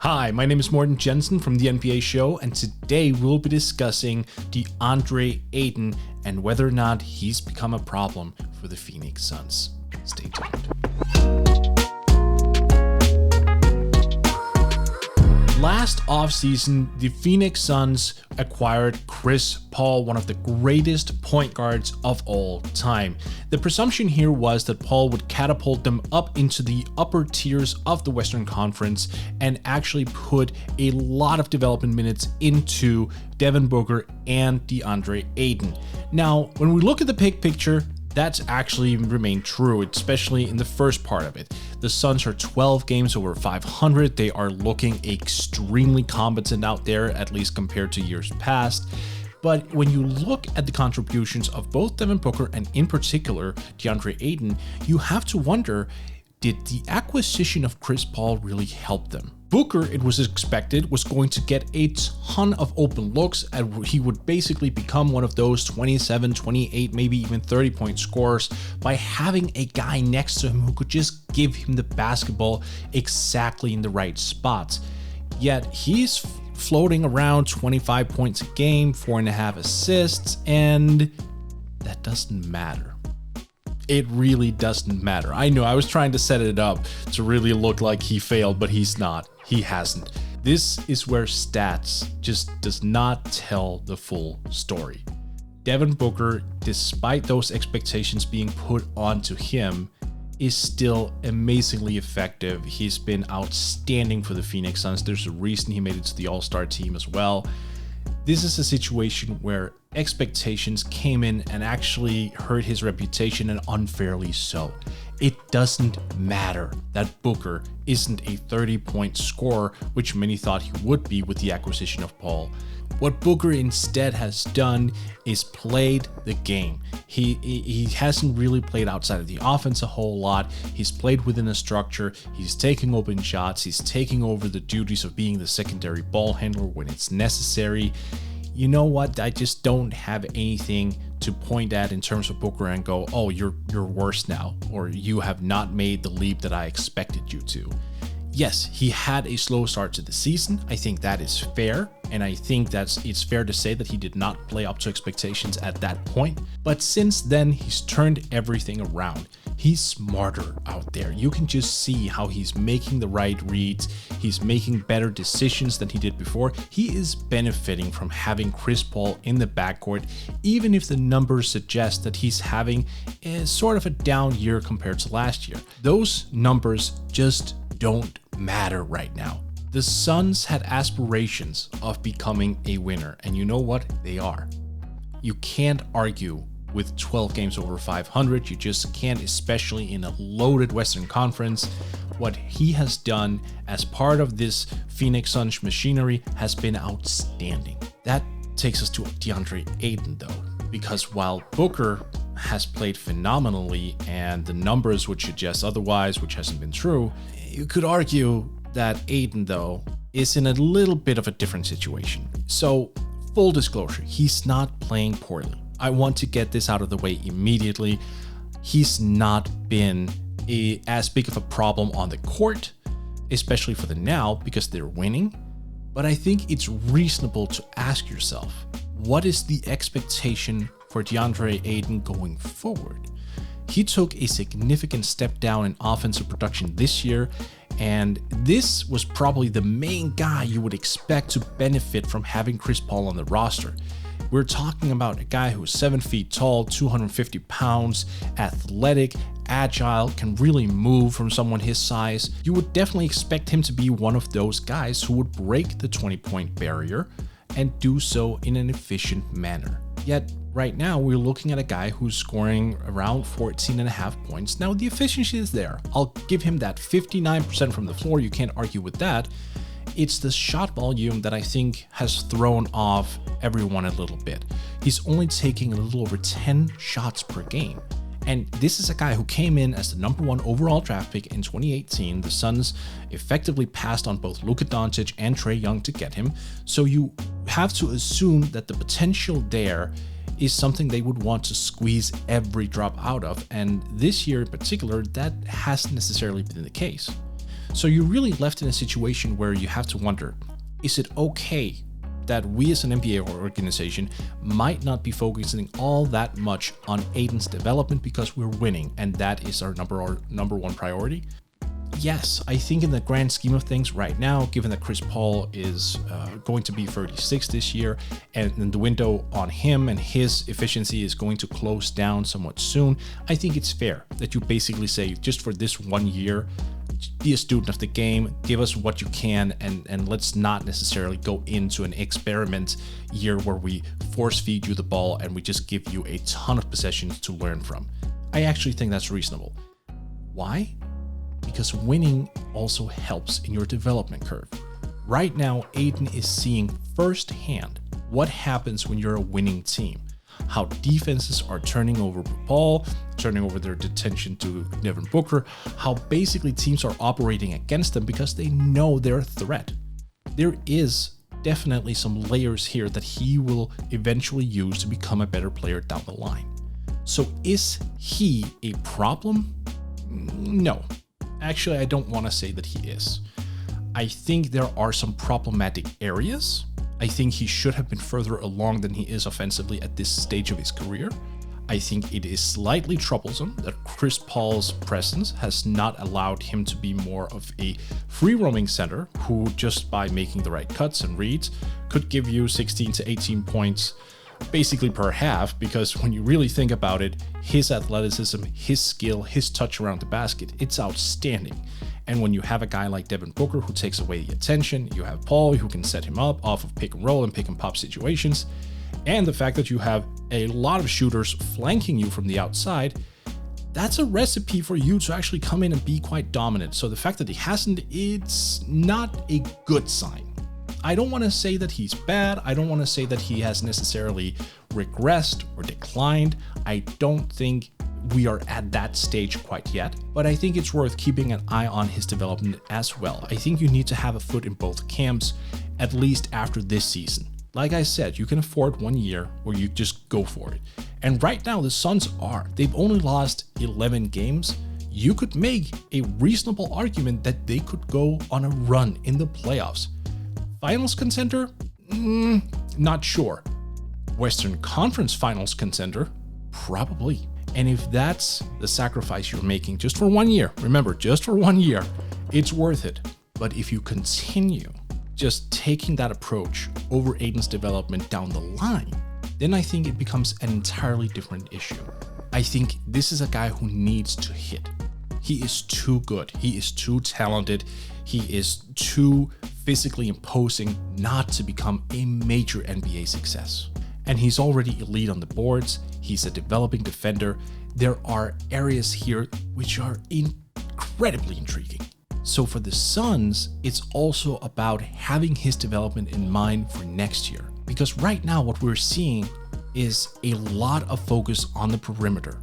Hi, my name is Morten Jensen from the NBA show, and today we'll be discussing Deandre Ayton and whether or not he's become a problem for the Phoenix Suns. Stay tuned. Last offseason, the Phoenix Suns acquired Chris Paul, one of the greatest point guards of all time. The presumption here was that Paul would catapult them up into the upper tiers of the Western Conference and actually put a lot of development minutes into Devin Booker and Deandre Ayton. Now, when we look at the big picture, that's actually remained true, especially in the first part of it. The Suns are 12 games over 500. They are looking extremely competent out there, at least compared to years past. But when you look at the contributions of both Devin Booker and in particular Deandre Ayton, you have to wonder, did the acquisition of Chris Paul really help them? Booker, it was expected, was going to get a ton of open looks, and he would basically become one of those 27, 28, maybe even 30-point scorers by having a guy next to him who could just give him the basketball exactly in the right spots. Yet he's floating around 25 points a game, 4.5 assists, and that doesn't matter. It really doesn't matter. I know I was trying to set it up to really look like he failed, but he's not. He hasn't. This is where stats just does not tell the full story. Devin Booker, despite those expectations being put onto him, is still amazingly effective. He's been outstanding for the Phoenix Suns. There's a reason he made it to the All-Star team as well. This is a situation where expectations came in and actually hurt his reputation, and unfairly so. It doesn't matter that Booker isn't a 30-point scorer, which many thought he would be with the acquisition of Paul. What Booker instead has done is played the game. He hasn't really played outside of the offense a whole lot. He's played within a structure. He's taking open shots. He's taking over the duties of being the secondary ball handler when it's necessary. You know what? I just don't have anything to point at in terms of Booker and go, oh, you're worse now, or you have not made the leap that I expected you to. Yes, he had a slow start to the season. I think that is fair, and I think it's fair to say that he did not play up to expectations at that point. But since then, he's turned everything around. He's smarter out there. You can just see how he's making the right reads. He's making better decisions than he did before. He is benefiting from having Chris Paul in the backcourt, even if the numbers suggest that he's having a sort of a down year compared to last year. Those numbers just don't matter right now. The Suns had aspirations of becoming a winner, and you know what? They are. You can't argue with 12 games over 500. You just can't, especially in a loaded Western Conference. What he has done as part of this Phoenix Suns machinery has been outstanding. That takes us to Deandre Ayton though, because while Booker has played phenomenally and the numbers would suggest otherwise, which hasn't been true, you could argue that Ayton though is in a little bit of a different situation. So full disclosure, he's not playing poorly. I want to get this out of the way immediately. He's not been as big of a problem on the court, especially for the now, because they're winning. But I think it's reasonable to ask yourself, what is the expectation for Deandre Ayton going forward? He took a significant step down in offensive production this year, and this was probably the main guy you would expect to benefit from having Chris Paul on the roster. We're talking about a guy who is 7 feet tall, 250 pounds, athletic, agile, can really move from someone his size. You would definitely expect him to be one of those guys who would break the 20-point barrier and do so in an efficient manner. Yet, right now, we're looking at a guy who's scoring around 14.5 points. Now, the efficiency is there. I'll give him that 59% from the floor. You can't argue with that. It's the shot volume that I think has thrown off everyone a little bit. He's only taking a little over 10 shots per game. And this is a guy who came in as the #1 overall draft pick in 2018. The Suns effectively passed on both Luka Doncic and Trae Young to get him. So you have to assume that the potential there is something they would want to squeeze every drop out of. And this year in particular, that hasn't necessarily been the case. So you're really left in a situation where you have to wonder, is it okay that we as an NBA organization might not be focusing all that much on Ayton's development because we're winning and that is our number one priority? Yes, I think in the grand scheme of things right now, given that Chris Paul is going to be 36 this year, and the window on him and his efficiency is going to close down somewhat soon, I think it's fair that you basically say, just for this 1 year, be a student of the game, give us what you can, and let's not necessarily go into an experiment year where we force feed you the ball and we just give you a ton of possessions to learn from. I actually think that's reasonable. Why? Because winning also helps in your development curve. Right now, Ayton is seeing firsthand what happens when you're a winning team. How defenses are turning over the ball, turning over their attention to Devin Booker, how basically teams are operating against them because they know they're a threat. There is definitely some layers here that he will eventually use to become a better player down the line. So is he a problem? No. Actually, I don't want to say that he is. I think there are some problematic areas. I think he should have been further along than he is offensively at this stage of his career. I think it is slightly troublesome that Chris Paul's presence has not allowed him to be more of a free-roaming center who, just by making the right cuts and reads, could give you 16 to 18 points basically per half, because when you really think about it, his athleticism, his skill, his touch around the basket, it's outstanding. And when you have a guy like Devin Booker who takes away the attention, you have Paul who can set him up off of pick and roll and pick and pop situations, and the fact that you have a lot of shooters flanking you from the outside, that's a recipe for you to actually come in and be quite dominant. So the fact that he hasn't, it's not a good sign. I don't want to say that he's bad. I don't want to say that he has necessarily regressed or declined. I don't think we are at that stage quite yet, but I think it's worth keeping an eye on his development as well. I think you need to have a foot in both camps, at least after this season. Like I said, you can afford 1 year where you just go for it. And right now the Suns they've only lost 11 games. You could make a reasonable argument that they could go on a run in the playoffs. Finals contender? Not sure. Western Conference Finals contender? Probably. And if that's the sacrifice you're making just for 1 year, remember, just for 1 year, it's worth it. But if you continue just taking that approach over Ayton's development down the line, then I think it becomes an entirely different issue. I think this is a guy who needs to hit. He is too good. He is too talented. He is too physically imposing not to become a major NBA success. And he's already elite on the boards. He's a developing defender. There are areas here which are incredibly intriguing. So for the Suns, it's also about having his development in mind for next year. Because right now what we're seeing is a lot of focus on the perimeter.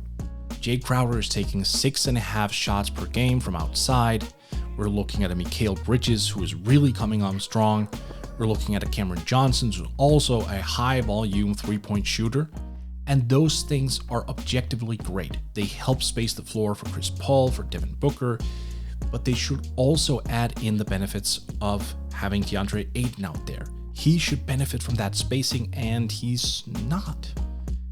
Jay Crowder is taking 6.5 shots per game from outside. We're looking at a Mikal Bridges who is really coming on strong. We're looking at a Cameron Johnson who's also a high volume 3-point shooter. And those things are objectively great. They help space the floor for Chris Paul, for Devin Booker, but they should also add in the benefits of having Deandre Ayton out there. He should benefit from that spacing, and he's not.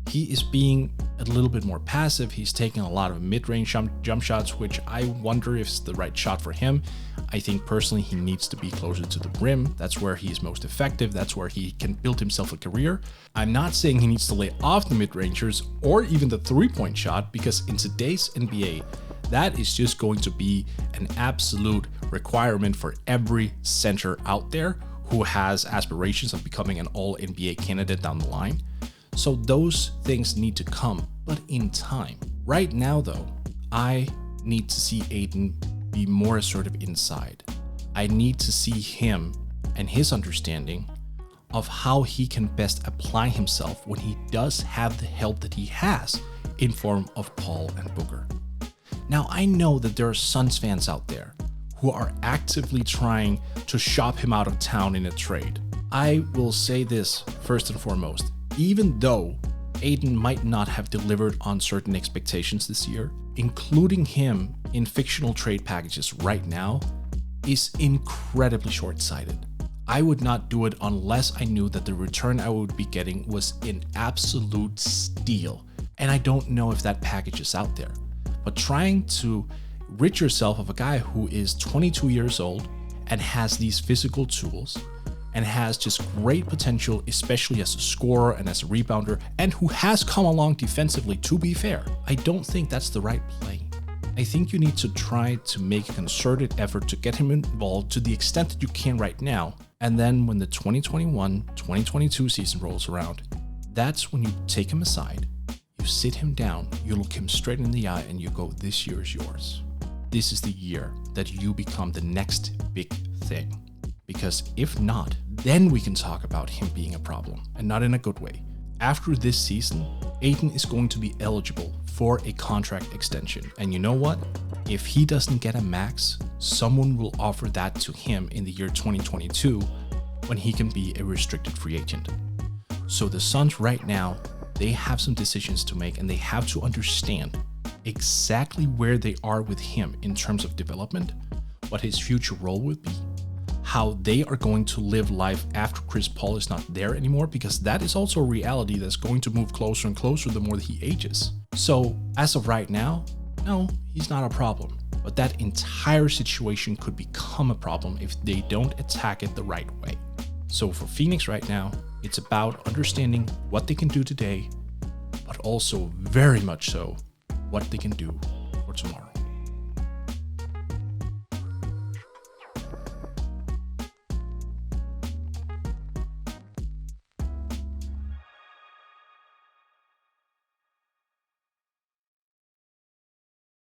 He is being a little bit more passive. He's taking a lot of mid-range jump shots, which I wonder if it's the right shot for him. I think personally he needs to be closer to the rim. That's where he's most effective. That's where he can build himself a career. I'm not saying he needs to lay off the mid-rangers or even the 3-point shot, because in today's NBA, that is just going to be an absolute requirement for every center out there who has aspirations of becoming an all-NBA candidate down the line. So those things need to come, but in time. Right now though, I need to see Ayton be more assertive inside. I need to see him and his understanding of how he can best apply himself when he does have the help that he has in form of Paul and Booker. Now I know that there are Suns fans out there who are actively trying to shop him out of town in a trade. I will say this first and foremost. Even though Ayton might not have delivered on certain expectations this year, including him in fictional trade packages right now is incredibly short-sighted. I would not do it unless I knew that the return I would be getting was an absolute steal. And I don't know if that package is out there. But trying to rid yourself of a guy who is 22 years old and has these physical tools and has just great potential, especially as a scorer and as a rebounder, and who has come along defensively, to be fair, I don't think that's the right play. I think you need to try to make a concerted effort to get him involved to the extent that you can right now. And then when the 2021-2022 season rolls around, that's when you take him aside, you sit him down, you look him straight in the eye and you go, this year is yours. This is the year that you become the next big thing. Because if not, then we can talk about him being a problem, and not in a good way. After this season, Ayton is going to be eligible for a contract extension. And you know what? If he doesn't get a max, someone will offer that to him in the year 2022 when he can be a restricted free agent. So the Suns right now, they have some decisions to make, and they have to understand exactly where they are with him in terms of development, what his future role would be, how they are going to live life after Chris Paul is not there anymore, because that is also a reality that's going to move closer and closer the more that he ages. So as of right now, no, he's not a problem. But that entire situation could become a problem if they don't attack it the right way. So for Phoenix right now, it's about understanding what they can do today, but also very much so what they can do for tomorrow.